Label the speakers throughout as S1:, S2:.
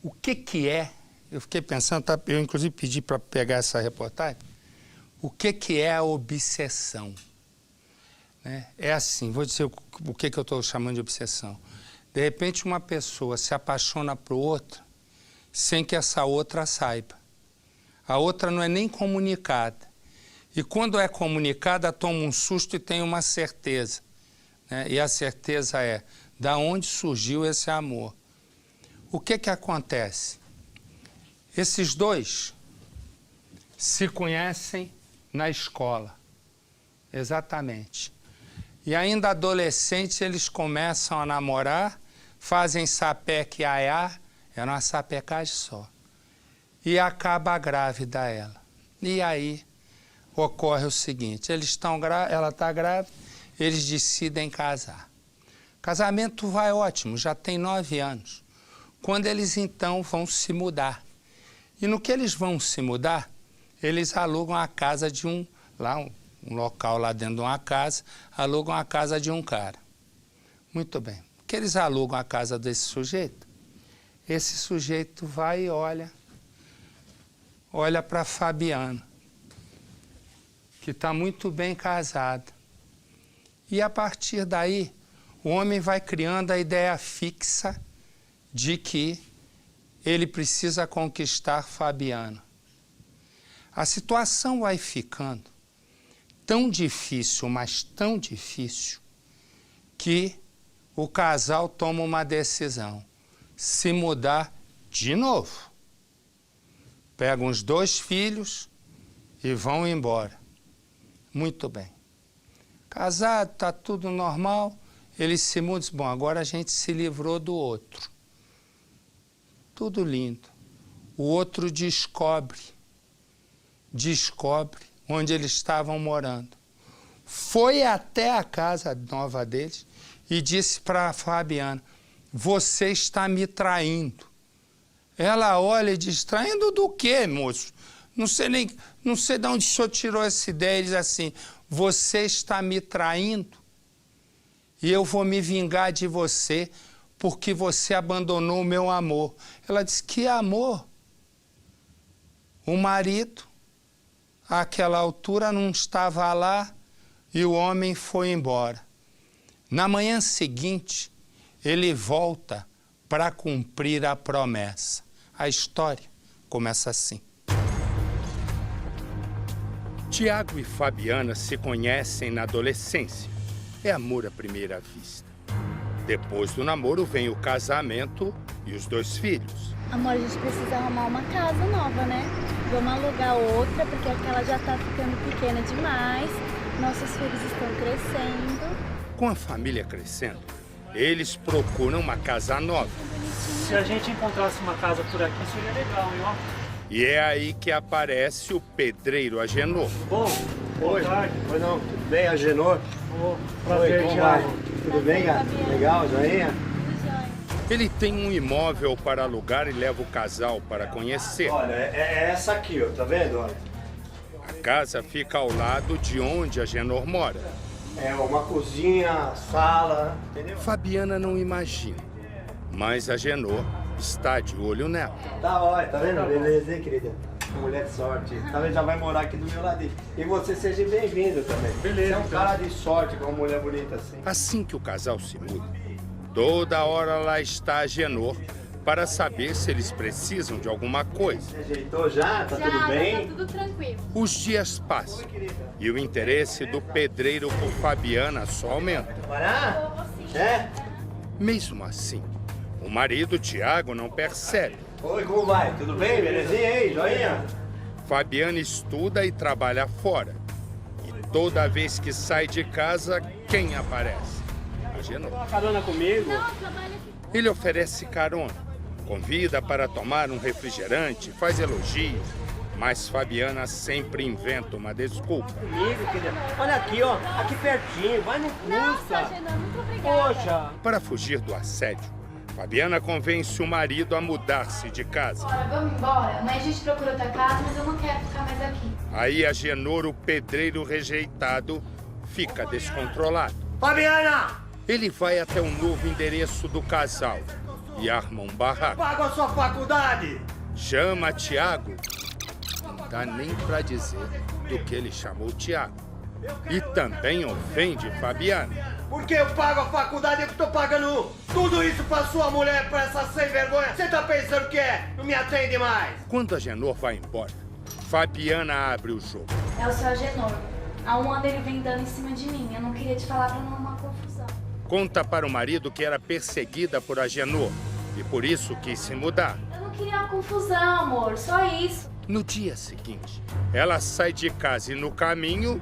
S1: O que é, eu fiquei pensando, eu inclusive pedi para pegar essa reportagem, o que é a obsessão? Né? É assim, vou dizer o que eu estou chamando de obsessão. De repente uma pessoa se apaixona por outra sem que essa outra saiba. A outra não é nem comunicada. E quando é comunicada, toma um susto e tem uma certeza. Né? E a certeza é, da onde surgiu esse amor? O que acontece? Esses dois se conhecem na escola, exatamente. E ainda adolescentes eles começam a namorar, fazem sapeca e aiá, era uma sapecagem só. E acaba grávida ela. E aí ocorre o seguinte, ela está grávida, eles decidem casar. Casamento vai ótimo, já tem 9 anos. Quando eles então vão se mudar. E no que eles vão se mudar, eles alugam a casa de um local lá dentro de uma casa, alugam a casa de um cara. Muito bem. Que eles alugam a casa desse sujeito, esse sujeito vai e olha para Fabiana, que está muito bem casada. E a partir daí, o homem vai criando a ideia fixa de que ele precisa conquistar Fabiana. A situação vai ficando tão difícil, mas tão difícil, que o casal toma uma decisão, se mudar de novo. Pegam os 2 filhos e vão embora. Muito bem. Casado, está tudo normal, eles se mudam e dizem, bom, agora a gente se livrou do outro. Tudo lindo. O outro descobre onde eles estavam morando. Foi até a casa nova deles e disse para a Fabiana, você está me traindo. Ela olha e diz, traindo do quê, moço? Não sei de onde o senhor tirou essa ideia. Ele diz assim, você está me traindo e eu vou me vingar de você porque você abandonou o meu amor. Ela diz, que amor? O marido, àquela altura, não estava lá e o homem foi embora. Na manhã seguinte, ele volta para cumprir a promessa. A história começa assim. Tiago e Fabiana se conhecem na adolescência. É amor à primeira vista. Depois do namoro vem o casamento e os 2 filhos.
S2: Amor, a gente precisa arrumar uma casa nova, né? Vamos alugar outra, porque aquela já tá ficando pequena demais. Nossos filhos estão crescendo.
S1: Com a família crescendo, eles procuram uma casa nova.
S3: Se a gente encontrasse uma casa por aqui, seria legal, hein, ó?
S1: E é aí que aparece o pedreiro Agenor.
S3: Bom,
S4: Oi, oi não, tudo bem, Agenor?
S3: prazer,
S4: Como
S3: Thiago.
S4: vai? Tudo bem, cara? Legal, joinha?
S1: Ele tem um imóvel para alugar e leva o casal para conhecer.
S4: Olha, é essa aqui, ó, tá vendo? Olha.
S1: A casa fica ao lado de onde Agenor mora.
S4: É uma cozinha, sala, entendeu?
S1: Fabiana não imagina, mas Agenor está de olho nela.
S4: Tá, olha, tá vendo? Beleza, hein, querida? Mulher de sorte. Talvez já vai morar aqui do meu ladinho. E você seja bem-vindo também.
S3: Beleza,
S4: Você é um
S3: então.
S4: cara de sorte com uma mulher bonita assim.
S1: Assim que o casal se muda, toda hora lá está Agenor para saber se eles precisam de alguma coisa.
S4: Você ajeitou já? Tá tudo bem?
S2: Tá tudo tranquilo.
S1: Os dias passam e o interesse do pedreiro por Fabiana só aumenta.
S4: Parar? É?
S1: Mesmo assim, o marido, Tiago, não percebe.
S4: Oi, como vai? Tudo bem? Belezinha aí? Joinha?
S1: Fabiana estuda e trabalha fora. E toda vez que sai de casa, quem aparece? Agenor.
S4: Uma carona comigo?
S2: Não, trabalha aqui.
S1: Ele oferece carona, convida para tomar um refrigerante, faz elogios, mas Fabiana sempre inventa uma desculpa.
S4: Comigo, querida. Olha aqui, ó. Aqui pertinho. Vai no
S2: Nossa,
S4: custa.
S2: Agenor, muito obrigada.
S4: Poxa.
S1: Para fugir do assédio, Fabiana convence o marido a mudar-se de casa.
S2: Bora, vamos embora. Amanhã a gente procura outra casa, mas eu não quero ficar mais aqui.
S1: Aí Agenor, o pedreiro rejeitado, fica descontrolado.
S4: Fabiana!
S1: Ele vai até o novo endereço do casal e arma um barraco.
S4: Paga a sua faculdade!
S1: Chama Tiago. Não dá nem pra dizer do que ele chamou Tiago. E também ofende Fabiana.
S4: Porque eu pago a faculdade, eu tô pagando tudo isso pra sua mulher, pra essa sem vergonha. Você tá pensando que é? Não me atende mais.
S1: Quando a Genor vai embora, Fabiana abre o jogo.
S2: É o seu Agenor. Há um ano ele vem dando em cima de mim. Eu não queria te falar pra não arrumar confusão.
S1: Conta para o marido que era perseguida por Agenor e por isso quis se mudar.
S2: Eu não queria uma confusão, amor. Só isso.
S1: No dia seguinte, ela sai de casa e no caminho,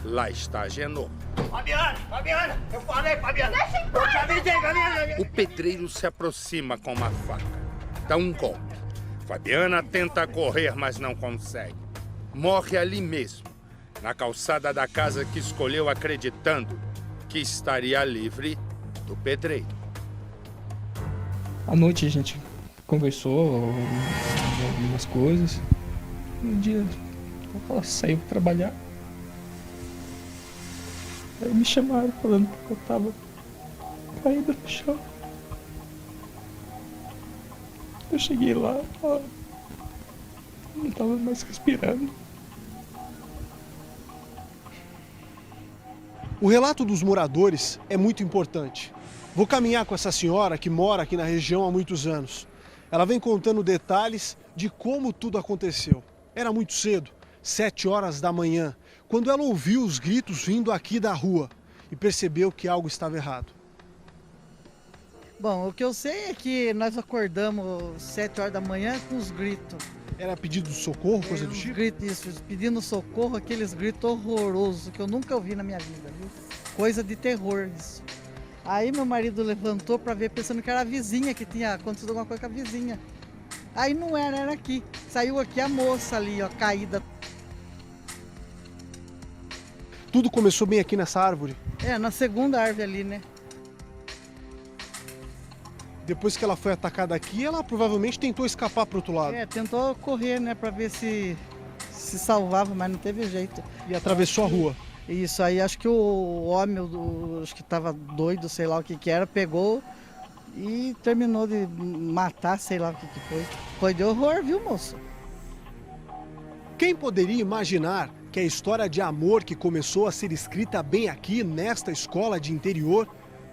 S1: lá está Agenor.
S4: Fabiana, eu falei, Fabiana. Eu te avisei, Fabiana.
S1: O pedreiro se aproxima com uma faca, dá um golpe. Fabiana tenta correr, mas não consegue. Morre ali mesmo, na calçada da casa que escolheu, acreditando que estaria livre do pedreiro.
S5: À noite a gente conversou algumas coisas. Um dia ela saiu para trabalhar. Aí me chamaram falando que eu tava caído no chão. Eu cheguei lá, ela não tava mais respirando.
S6: O relato dos moradores é muito importante. Vou caminhar com essa senhora que mora aqui na região há muitos anos. Ela vem contando detalhes de como tudo aconteceu. Era muito cedo, 7 horas da manhã, quando ela ouviu os gritos vindo aqui da rua e percebeu que algo estava errado.
S7: Bom, o que eu sei é que nós acordamos 7 horas da manhã com os gritos.
S6: Era pedido de socorro, coisa do
S7: Os
S6: tipo?
S7: gritos, isso, pedindo socorro, aqueles gritos horrorosos que eu nunca ouvi na minha vida, viu? Coisa de terror isso. Aí meu marido levantou para ver, pensando que era a vizinha, que tinha acontecido alguma coisa com a vizinha. Aí não era, era aqui. Saiu aqui a moça ali, ó, caída.
S6: Tudo começou bem aqui nessa árvore.
S7: É, na segunda árvore ali, né?
S6: Depois que ela foi atacada aqui, ela provavelmente tentou escapar para o outro lado.
S7: É, tentou correr, né, para ver se salvava, mas não teve jeito.
S6: E atravessou a rua.
S7: Isso aí, acho que o homem, acho que estava doido, sei lá o que era, pegou e terminou de matar, sei lá o que foi. Foi de horror, viu, moço?
S6: Quem poderia imaginar que a história de amor que começou a ser escrita bem aqui, nesta escola de interior,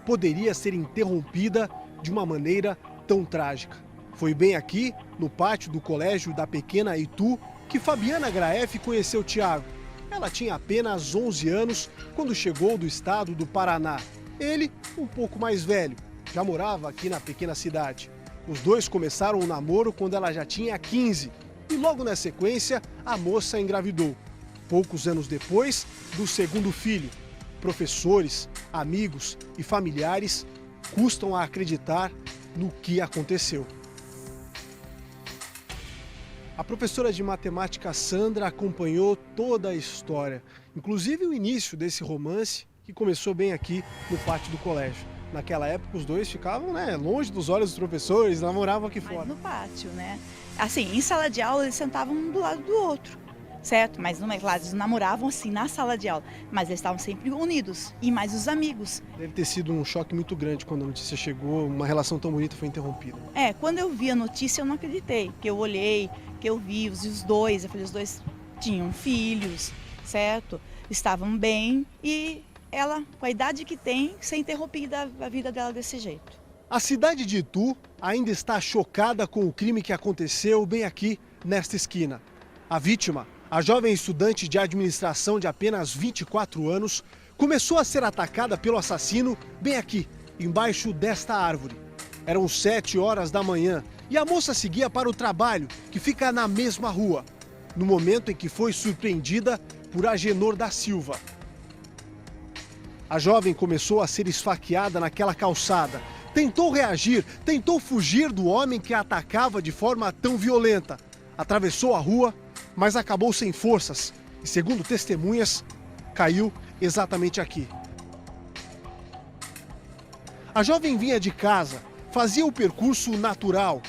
S6: poderia ser interrompida de uma maneira tão trágica? Foi bem aqui, no pátio do colégio da pequena Itu, que Fabiana Graef conheceu Tiago. Ela tinha apenas 11 anos quando chegou do estado do Paraná. Ele, um pouco mais velho, já morava aqui na pequena cidade. Os dois começaram o namoro quando ela já tinha 15 e logo na sequência a moça engravidou. Poucos anos depois, do segundo filho. Professores, amigos e familiares custam a acreditar no que aconteceu. A professora de matemática Sandra acompanhou toda a história, inclusive o início desse romance que começou bem aqui no pátio do colégio. Naquela época os dois ficavam, longe dos olhos dos professores, namoravam aqui fora.
S8: Mas no pátio, né? Assim, em sala de aula eles sentavam um do lado do outro, certo? Mas não é claro, eles namoravam assim na sala de aula, mas eles estavam sempre unidos, e mais os amigos.
S6: Deve ter sido um choque muito grande quando a notícia chegou, uma relação tão bonita foi interrompida.
S8: É, quando eu vi a notícia eu não acreditei, que eu olhei, que eu vi os dois, eu falei, os dois tinham filhos, certo? Estavam bem e ela, com a idade que tem, ser interrompida a vida dela desse jeito.
S6: A cidade de Itu ainda está chocada com o crime que aconteceu bem aqui, nesta esquina. A vítima, a jovem estudante de administração de apenas 24 anos, começou a ser atacada pelo assassino bem aqui, embaixo desta árvore. Eram 7 horas da manhã e a moça seguia para o trabalho, que fica na mesma rua, no momento em que foi surpreendida por Agenor da Silva. A jovem começou a ser esfaqueada naquela calçada. Tentou reagir, tentou fugir do homem que a atacava de forma tão violenta. Atravessou a rua, mas acabou sem forças e, segundo testemunhas, caiu exatamente aqui. A jovem vinha de casa, fazia o percurso natural.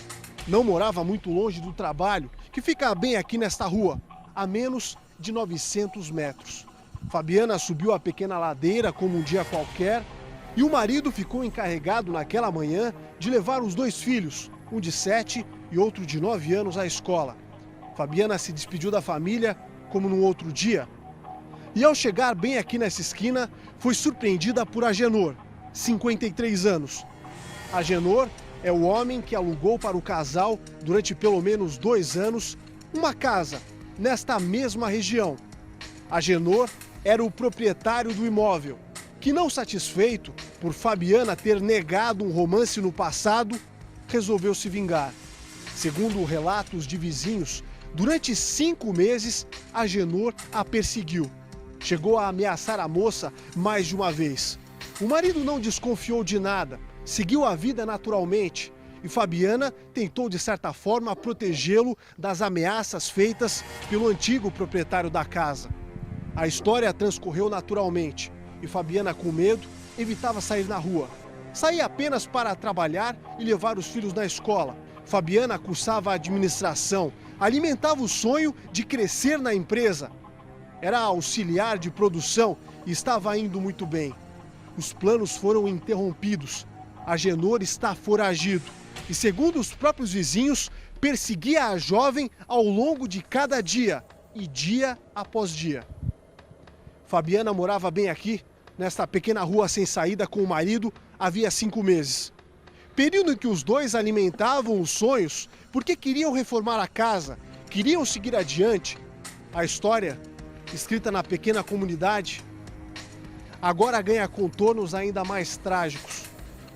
S6: Não morava muito longe do trabalho, que fica bem aqui nesta rua, a menos de 900 metros. Fabiana subiu a pequena ladeira como um dia qualquer E o marido ficou encarregado naquela manhã de levar os 2 filhos, um de 7 e outro de 9 anos, à escola. Fabiana se despediu da família como num outro dia. E ao chegar bem aqui nessa esquina, foi surpreendida por Agenor, 53 anos. Agenor é o homem que alugou para o casal, durante pelo menos 2 anos, uma casa nesta mesma região. Agenor era o proprietário do imóvel, que, não satisfeito por Fabiana ter negado um romance no passado, resolveu se vingar. Segundo relatos de vizinhos, durante 5 meses, Agenor a perseguiu. Chegou a ameaçar a moça mais de uma vez. O marido não desconfiou de nada, seguiu a vida naturalmente, e Fabiana tentou, de certa forma, protegê-lo das ameaças feitas pelo antigo proprietário da casa. A história transcorreu naturalmente e Fabiana, com medo, evitava sair na rua. Saía apenas para trabalhar e levar os filhos na escola. Fabiana cursava a administração, alimentava o sonho de crescer na empresa. Era auxiliar de produção e estava indo muito bem. Os planos foram interrompidos. Agenor está foragido e, segundo os próprios vizinhos, perseguia a jovem ao longo de cada dia e dia após dia. Fabiana morava bem aqui, nesta pequena rua sem saída, com o marido havia 5 meses. Período em que os dois alimentavam os sonhos porque queriam reformar a casa, queriam seguir adiante. A história, escrita na pequena comunidade, agora ganha contornos ainda mais trágicos,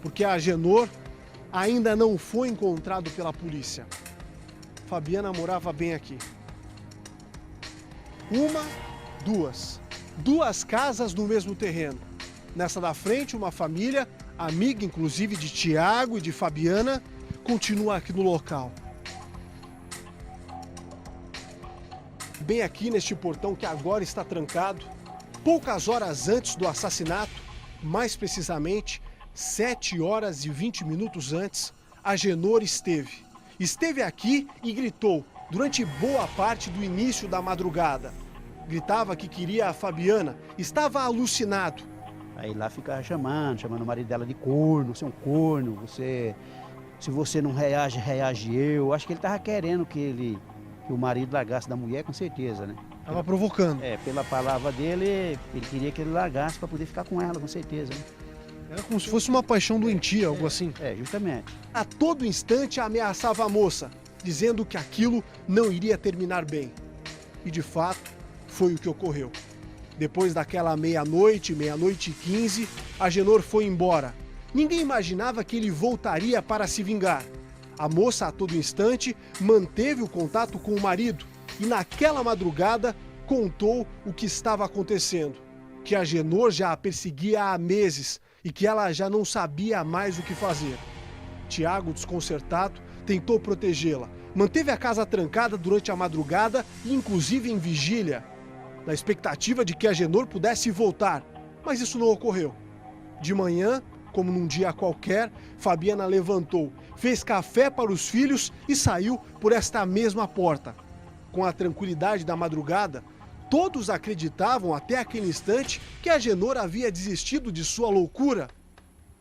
S6: porque Agenor ainda não foi encontrado pela polícia. Fabiana morava bem aqui. 2 casas no mesmo terreno. Nessa da frente, uma família, amiga inclusive de Tiago e de Fabiana, continua aqui no local. Bem aqui neste portão que agora está trancado, poucas horas antes do assassinato, mais precisamente 7 horas e 20 minutos antes, Agenor esteve aqui e gritou durante boa parte do início da madrugada. Gritava que queria a Fabiana, estava alucinado.
S9: Aí lá ficava chamando o marido dela de corno, você é um corno, se você não reage, reage eu. Acho que ele estava querendo que o marido largasse da mulher, com certeza, né?
S6: Estava provocando.
S9: Pela palavra dele, ele queria que ele largasse para poder ficar com ela, com certeza, né?
S6: Era como se fosse uma paixão doentia, algo assim.
S9: Justamente.
S6: A todo instante ameaçava a moça, dizendo que aquilo não iria terminar bem. E de fato, foi o que ocorreu. Depois daquela meia-noite e 15, Agenor foi embora. Ninguém imaginava que ele voltaria para se vingar. A moça, a todo instante, manteve o contato com o marido e, naquela madrugada, contou o que estava acontecendo. Que Agenor já a perseguia há meses e que ela já não sabia mais o que fazer. Tiago, desconcertado, tentou protegê-la. Manteve a casa trancada durante a madrugada e, inclusive, em vigília, na expectativa de que Agenor pudesse voltar, mas isso não ocorreu. De manhã, como num dia qualquer, Fabiana levantou, fez café para os filhos e saiu por esta mesma porta. Com a tranquilidade da madrugada, todos acreditavam até aquele instante que Agenor havia desistido de sua loucura,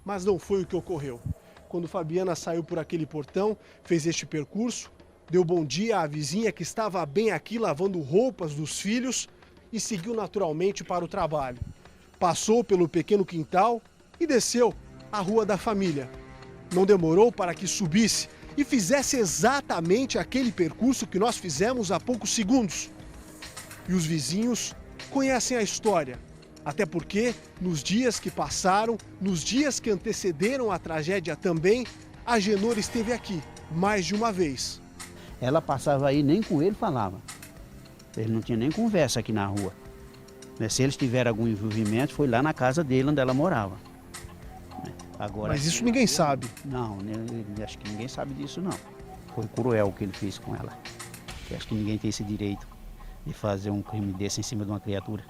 S6: mas não foi o que ocorreu. Quando Fabiana saiu por aquele portão, fez este percurso, deu bom dia à vizinha que estava bem aqui lavando roupas dos filhos e seguiu naturalmente para o trabalho. Passou pelo pequeno quintal e desceu a rua da família. Não demorou para que subisse e fizesse exatamente aquele percurso que nós fizemos há poucos segundos. E os vizinhos conhecem a história, até porque nos dias que passaram, nos dias que antecederam a tragédia também, Agenor esteve aqui mais de uma vez.
S9: Ela passava aí, nem com ele falava. Ele não tinha nem conversa aqui na rua. Se eles tiveram algum envolvimento, foi lá na casa dele, onde ela morava. Agora,
S6: mas isso ninguém sabe.
S9: Não, acho que ninguém sabe disso, não. Foi cruel o que ele fez com ela. Eu acho que ninguém tem esse direito de fazer um crime desse em cima de uma criatura.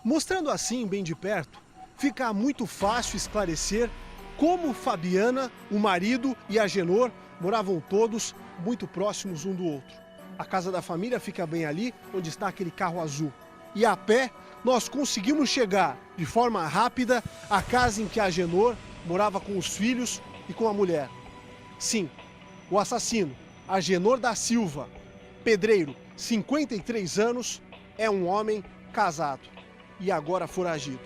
S6: Mostrando assim, bem de perto, fica muito fácil esclarecer como Fabiana, o marido e Agenor moravam todos muito próximos um do outro. A casa da família fica bem ali, onde está aquele carro azul. e a pé nós conseguimos chegar de forma rápida à casa em que a Agenor morava com os filhos e com a mulher. Sim, o assassino, Agenor da Silva, pedreiro, 53 anos, é um homem casado e agora foragido.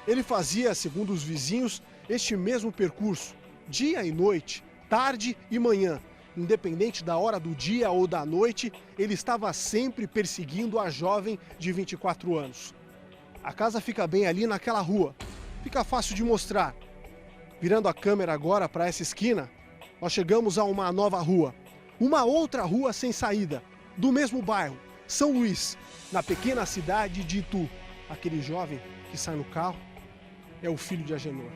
S6: Ele fazia, segundo os vizinhos, este mesmo percurso, dia e noite, tarde e manhã. Independente da hora do dia ou da noite, ele estava sempre perseguindo a jovem de 24 anos. A casa fica bem ali naquela rua, fica fácil de mostrar. Virando a câmera agora para essa esquina, nós chegamos a uma nova rua. Uma outra rua sem saída, do mesmo bairro, São Luís, na pequena cidade de Itu. Aquele jovem que sai no carro é o filho de Agenor.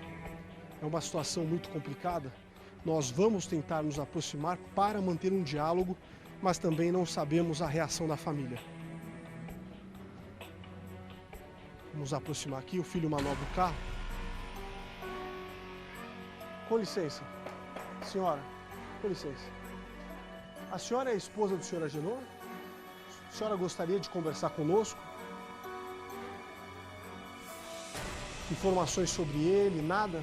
S6: É uma situação muito complicada. Nós vamos tentar nos aproximar para manter um diálogo, mas também não sabemos a reação da família. Vamos aproximar aqui, o filho manobra o carro. Com licença. Senhora, com licença. A senhora é a esposa do senhor Agenor? A senhora gostaria de conversar conosco? Informações sobre ele, nada?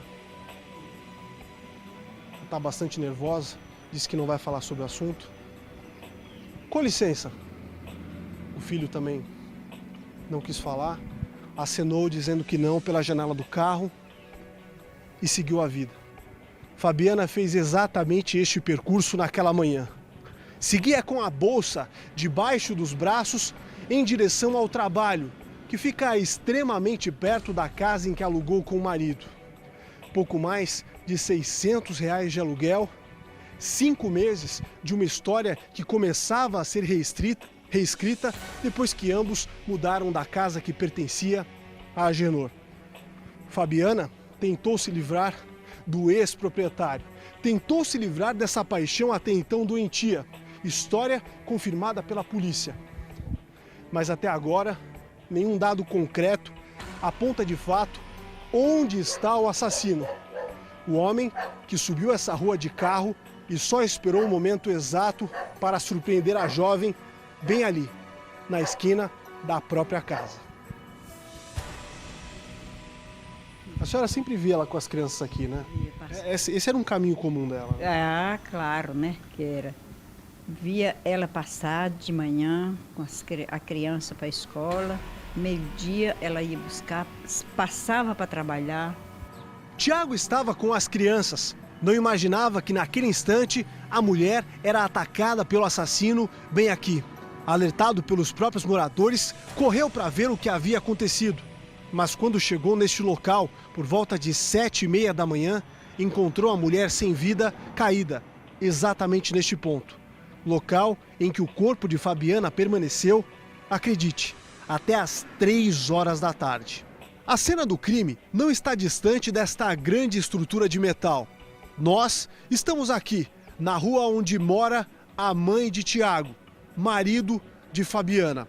S6: Está bastante nervosa, disse que não vai falar sobre o assunto. Com licença. O filho também não quis falar, acenou dizendo que não pela janela do carro e seguiu a vida. Fabiana fez exatamente este percurso naquela manhã. Seguia com a bolsa debaixo dos braços em direção ao trabalho, que fica extremamente perto da casa em que alugou com o marido. Pouco mais de R$600 de aluguel, 5 meses de uma história que começava a ser reescrita depois que ambos mudaram da casa que pertencia a Agenor. Fabiana tentou se livrar do ex-proprietário, tentou se livrar dessa paixão até então doentia, história confirmada pela polícia. Mas até agora, nenhum dado concreto aponta de fato onde está o assassino. O homem que subiu essa rua de carro e só esperou o momento exato para surpreender a jovem bem ali, na esquina da própria casa. A senhora sempre via ela com as crianças aqui, né? Esse era um caminho comum dela.
S10: Ah, claro, né? Que era. Via ela passar de manhã com a criança para a escola, meio-dia ela ia buscar, passava para trabalhar.
S6: Tiago estava com as crianças. Não imaginava que naquele instante a mulher era atacada pelo assassino bem aqui. Alertado pelos próprios moradores, correu para ver o que havia acontecido. Mas quando chegou neste local, por volta de 7h30 da manhã, encontrou a mulher sem vida, caída, exatamente neste ponto. Local em que o corpo de Fabiana permaneceu, acredite, até às 3 horas da tarde. A cena do crime não está distante desta grande estrutura de metal. Nós estamos aqui, na rua onde mora a mãe de Tiago, marido de Fabiana.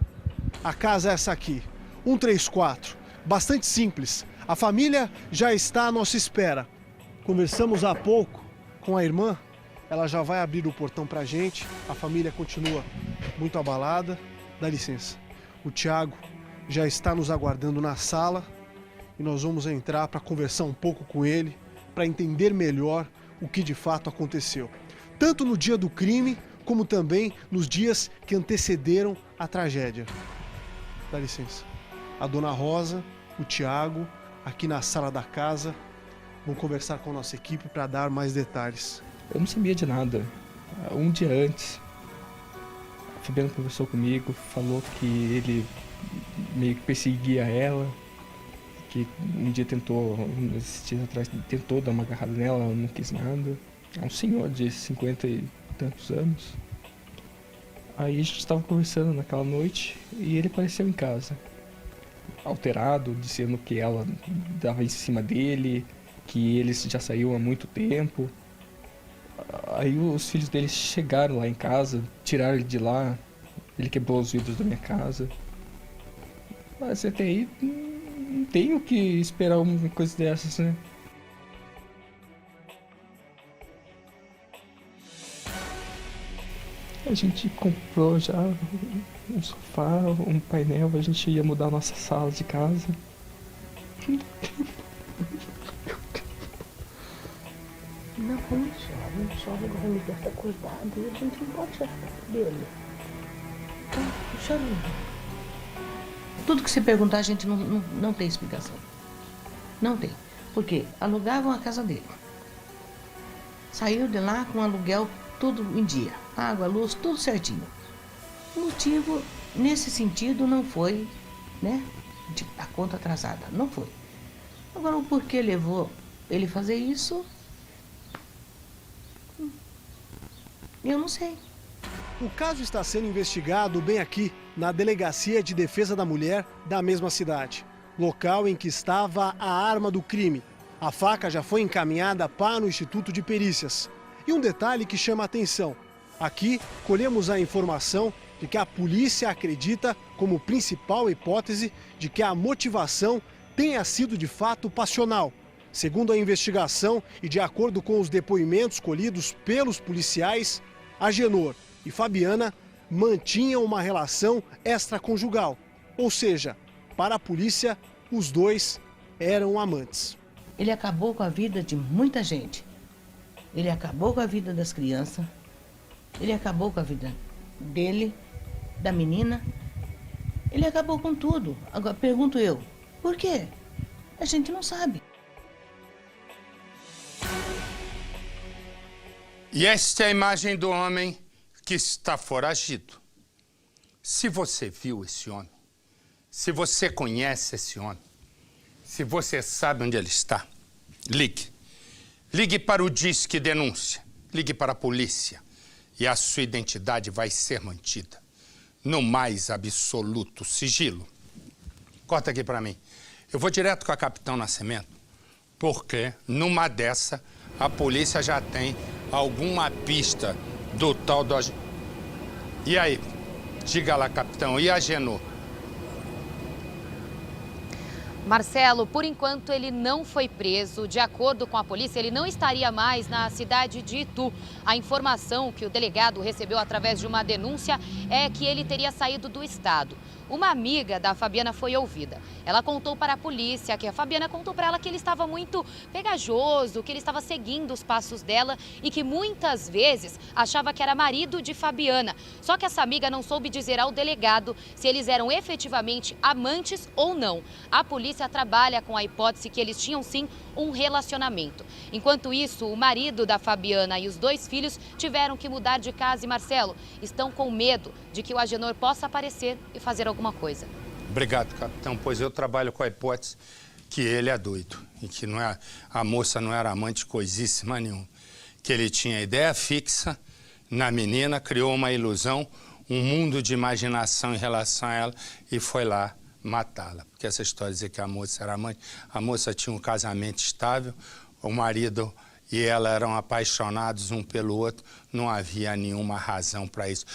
S6: A casa é essa aqui, 134, bastante simples. A família já está à nossa espera. Conversamos há pouco com a irmã, ela já vai abrir o portão pra gente. A família continua muito abalada. Dá licença, o Tiago já está nos aguardando na sala e nós vamos entrar para conversar um pouco com ele, para entender melhor o que de fato aconteceu. Tanto no dia do crime, como também nos dias que antecederam a tragédia. Dá licença. A dona Rosa, o Tiago, aqui na sala da casa, vão conversar com a nossa equipe para dar mais detalhes.
S5: Eu não sabia de nada. Um dia antes, a Fabiana conversou comigo, falou que ele meio que perseguia ela, que um dia esses dias atrás, tentou dar uma agarrada nela, ela não quis nada. É um senhor de 50 e tantos anos. Aí a gente estava conversando naquela noite e ele apareceu em casa, alterado, dizendo que ela dava em cima dele, que eles já saíam há muito tempo. Aí os filhos dele chegaram lá em casa, tiraram ele de lá, ele quebrou os vidros da minha casa. Mas até aí não tenho que esperar uma coisa dessas, né? A gente comprou já um sofá, um painel, a gente ia mudar a nossa sala de casa.
S11: Não chora, o Miguel tá acordado e a gente não pode chorar dele. Então, não chora não. Tudo que você perguntar, a gente não tem explicação. Não tem. Porque alugavam a casa dele. Saiu de lá com aluguel tudo em dia. Água, luz, tudo certinho. O motivo, nesse sentido, não foi, né, a conta atrasada. Não foi. Agora, o porquê levou ele fazer isso, eu não sei.
S6: O caso está sendo investigado bem aqui, na Delegacia de Defesa da Mulher da mesma cidade. Local em que estava a arma do crime. A faca já foi encaminhada para o Instituto de Perícias. E um detalhe que chama a atenção. Aqui, colhemos a informação de que a polícia acredita como principal hipótese de que a motivação tenha sido de fato passional. Segundo a investigação e de acordo com os depoimentos colhidos pelos policiais, Agenor e Fabiana mantinham uma relação extraconjugal. Ou seja, para a polícia, os dois eram amantes.
S11: Ele acabou com a vida de muita gente. Ele acabou com a vida das crianças. Ele acabou com a vida dele, da menina. Ele acabou com tudo. Agora, pergunto eu, por quê? A gente não sabe.
S1: E esta é a imagem do homem que está foragido. Se você viu esse homem, se você conhece esse homem, se você sabe onde ele está, ligue. Ligue para o Disque Denúncia, ligue para a polícia e a sua identidade vai ser mantida no mais absoluto sigilo. Corta aqui para mim. Eu vou direto com a Capitão Nascimento, porque numa dessa a polícia já tem alguma pista do tal do... E aí? Diga lá, capitão, e a Agenor?
S12: Marcelo, por enquanto ele não foi preso. De acordo com a polícia, ele não estaria mais na cidade de Itu. A informação que o delegado recebeu através de uma denúncia é que ele teria saído do estado. Uma amiga da Fabiana foi ouvida. Ela contou para a polícia que a Fabiana contou para ela que ele estava muito pegajoso, que ele estava seguindo os passos dela e que muitas vezes achava que era marido de Fabiana. Só que essa amiga não soube dizer ao delegado se eles eram efetivamente amantes ou não. A polícia trabalha com a hipótese que eles tinham sim um relacionamento. Enquanto isso, o marido da Fabiana e os 2 filhos tiveram que mudar de casa e, Marcelo, estão com medo de que o Agenor possa aparecer e fazer alguma coisa.
S1: Obrigado, capitão, pois eu trabalho com a hipótese que ele é doido e que não é, a moça não era amante coisíssima nenhuma. Que ele tinha ideia fixa na menina, criou uma ilusão, um mundo de imaginação em relação a ela e foi lá matá-la. Porque essa história de dizer que a moça era amante, a moça tinha um casamento estável, o marido e ela eram apaixonados um pelo outro, não havia nenhuma razão para isso.